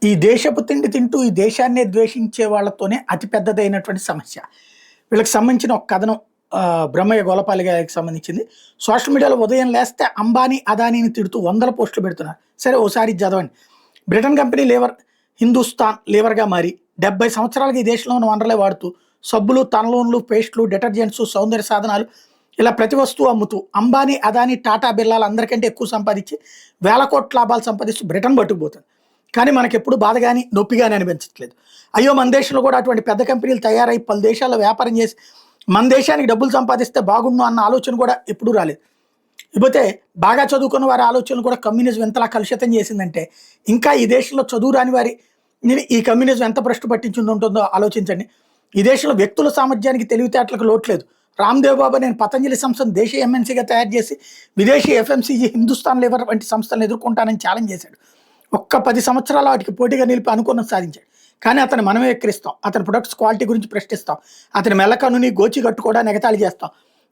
ఈ దేశపు తిండి తింటూ ఈ దేశాన్నే ద్వేషించే వాళ్ళతోనే అతి పెద్దదైనటువంటి సమస్య. వీళ్ళకి సంబంధించిన ఒక కథనం బ్రహ్మయ్య గోలపాలి గారికి సంబంధించింది. సోషల్ మీడియాలో ఉదయం లేస్తే అంబానీ, అదానీని తిడుతూ వందల పోస్టులు పెడుతున్నారు. సరే ఓసారి ఇది చదవండి. బ్రిటన్ కంపెనీ హిందుస్థాన్ లీవర్‌గా మారి 70 సంవత్సరాలుగా ఈ దేశంలో ఉన్న వనరులే వాడుతూ సబ్బులు, తలనూనెలు, పేస్టులు, డిటర్జెంట్స్, సౌందర్య సాధనాలు ఇలా ప్రతి వస్తువు అమ్ముతూ అంబానీ, అదానీ, టాటా బిర్లాలు అందరికంటే ఎక్కువ సంపాదించి వేల కోట్ల లాభాలు సంపాదిస్తూ బ్రిటన్ పట్టుకుపోతుంది. కానీ మనకెప్పుడు బాధ గాని, నొప్పి గాని అనిపించట్లేదు. అయ్యో! మన దేశంలో కూడా అటువంటి పెద్ద కంపెనీలు తయారై పలు దేశాల్లో వ్యాపారం చేసి మన దేశానికి డబ్బులు సంపాదిస్తే బాగుండు అన్న ఆలోచన కూడా ఎప్పుడూ రాలేదు. ఇకపోతే బాగా చదువుకున్న వారి ఆలోచనలు కూడా కమ్యూనిజం ఎంతలా కలుషితం చేసిందంటే, ఇంకా ఈ దేశంలో చదువు రాని వారిని ఈ కమ్యూనిజం ఎంత భ్రష్టు పట్టించి ఉంటుందో ఆలోచించండి. ఈ దేశంలో వ్యక్తుల సామర్థ్యానికి, తెలివితేటలకు లోట్లేదు. రామ్‌దేవ్ బాబా నేను పతంజలి సంస్థను దేశీయ ఎంఎన్సీగా తయారు చేసి విదేశీ ఎఫ్ఎంసీజీ, హిందుస్థాన్ లివర్ వంటి సంస్థలను ఎదుర్కొంటానని ఛాలెంజ్ చేశాడు. ఒక్క 10 సంవత్సరాలు వాటికి పోటీగా నిలిపి అనుకున్నది సాధించాడు. కానీ అతను మనమే ఎక్కిరిస్తాం. అతని ప్రొడక్ట్స్ క్వాలిటీ గురించి ప్రశ్నిస్తాం. అతని మెల్లకన్నుని గోచి కట్టుకోవడానికి ఎగతాళి చేస్తాం.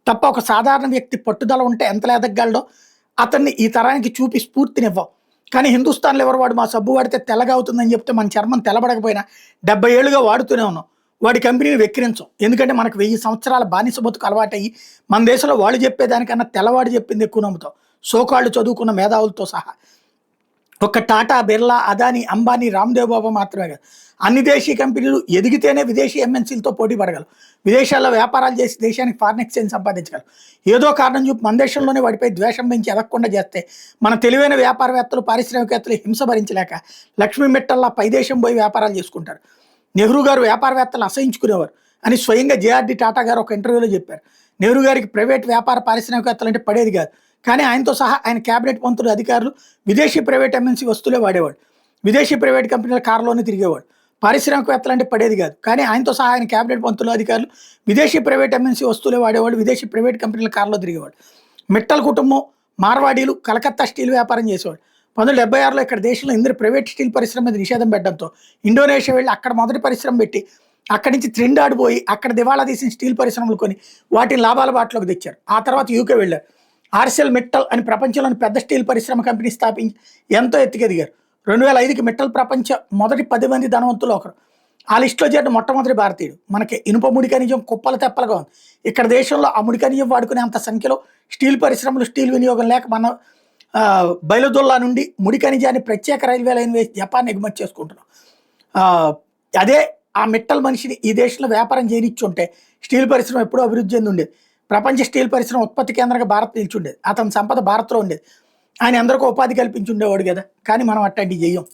తప్ప ఒక సాధారణ వ్యక్తి పట్టుదల ఉంటే ఎంతలా ఎదగలడో అతన్ని ఈ తరానికి చూపి స్ఫూర్తినివ్వం. కానీ హిందుస్థాన్ లివర్ వాడు మా సబ్బు వాడితే తెల్లగా అవుతుందని చెప్తే మన చర్మం తెల్లబడకపోయినా 70 ఏళ్ళుగా వాడుతూనే ఉన్నాం. వాడి కంపెనీని వెక్కిరించం. ఎందుకంటే మనకు 1000 సంవత్సరాల బానిస బతుకు అలవాటయ్యి మన దేశంలో వాళ్ళు చెప్పేదానికన్నా తెల్లవాడు చెప్పింది ఎక్కువ నమ్ముతాం. సోకాళ్ళు చదువుకున్న మేధావులతో సహా. ఒక్క టాటా, బిర్లా, అదానీ, అంబానీ, రామ్‌దేవ్ బాబా మాత్రమే కాదు, అన్ని దేశీయ కంపెనీలు ఎదిగితేనే విదేశీ ఎంఎన్సీలతో పోటీ పడగలవు. విదేశాల్లో వ్యాపారాలు చేసి దేశానికి ఫారిన్ ఎక్స్చేంజ్ సంపాదించగలరు. ఏదో కారణం చూపి మన దేశంలోనే వాటిపై ద్వేషం పెంచి ఎదగకుండా చేస్తే మన తెలివైన వ్యాపారవేత్తలు, పారిశ్రామికవేత్తలు హింస భరించలేక లక్ష్మీ మిట్టల్లా పై దేశం పోయి వ్యాపారాలు చేసుకుంటారు. నెహ్రూ గారు వ్యాపారవేత్తలు అసహించుకునేవారు అని స్వయంగా జేఆర్‌డి టాటా గారు ఒక ఇంటర్వ్యూలో చెప్పారు. నెహ్రూ గారికి ప్రైవేట్ వ్యాపార పారిశ్రామికవేత్తలు అంటే పడేది కాదు. కానీ ఆయనతో సహా ఆయన క్యాబినెట్ మంత్రులు, అధికారులు విదేశీ ప్రైవేట్ ఎంఎన్సీ వస్తువులే వాడేవాడు. విదేశీ ప్రైవేట్ కంపెనీల కారులోనే తిరిగేవాడు. పారిశ్రామికవేత్తలు అంటే పడేది కాదు. కానీ ఆయనతో సహా ఆయన క్యాబినెట్ మంత్రులు, అధికారులు విదేశీ ప్రైవేట్ ఎంఎన్సీ వస్తువులే వాడేవాడు. విదేశీ ప్రైవేట్ కంపెనీల కారులో తిరిగేవాడు. మిట్టల్ కుటుంబం మార్వాడీలు కలకత్తా స్టీల్ వ్యాపారం చేసేవాడు. 1976లో ఇక్కడ దేశంలో ఇందరు ప్రైవేట్ స్టీల్ పరిశ్రమ మీద నిషేధం పెట్టడంతో ఇండోనేషియా వెళ్ళి అక్కడ మొదటి పరిశ్రమ పెట్టి అక్కడి నుంచి త్రినిడాడ్ పోయి అక్కడ దివాళా తీసిన స్టీల్ పరిశ్రమలు కొని వాటిని లాభాల బాటలోకి తెచ్చారు. ఆ తర్వాత యూకే వెళ్ళారు. ఆర్సెల్ మిట్టల్ అని ప్రపంచంలోని పెద్ద స్టీల్ పరిశ్రమ కంపెనీ స్థాపించి ఎంతో ఎత్తుకెదిగారు. 2005కి మిట్టల్ ప్రపంచ మొదటి 10 మంది ధనవంతులు ఒకరు. ఆ లిస్టులో చేరిన మొట్టమొదటి భారతీయుడు. మనకి ఇనుప ముడి ఖనిజం కుప్పల తెప్పలుగా ఉంది. ఇక్కడ దేశంలో ఆ ముడి ఖనిజం వాడుకునే అంత సంఖ్యలో స్టీల్ పరిశ్రమలు, స్టీల్ వినియోగం లేక మనం బయలుదుల్లా నుండి ముడి ఖనిజాన్ని ప్రత్యేక రైల్వే లైన్ వేసి జపాన్ ఎగుమతి చేసుకుంటున్నాం. అదే ఆ మిట్టల్ మనిషిని ఈ దేశంలో వ్యాపారం చేయనిచ్చుంటే స్టీల్ పరిశ్రమ ఎప్పుడూ అభివృద్ధి చెంది ఉండేది. ప్రపంచ స్టీల్ పరిశ్రమ ఉత్పత్తి కేంద్రంగా భారత్ నిలిచి ఉండేది. అతని సంపద భారత్లో ఉండేది. ఆయన ఎందరికో ఉపాధి కల్పించి ఉండేవాడు కదా. కానీ మనం అట్లాంటివి చెయ్యం.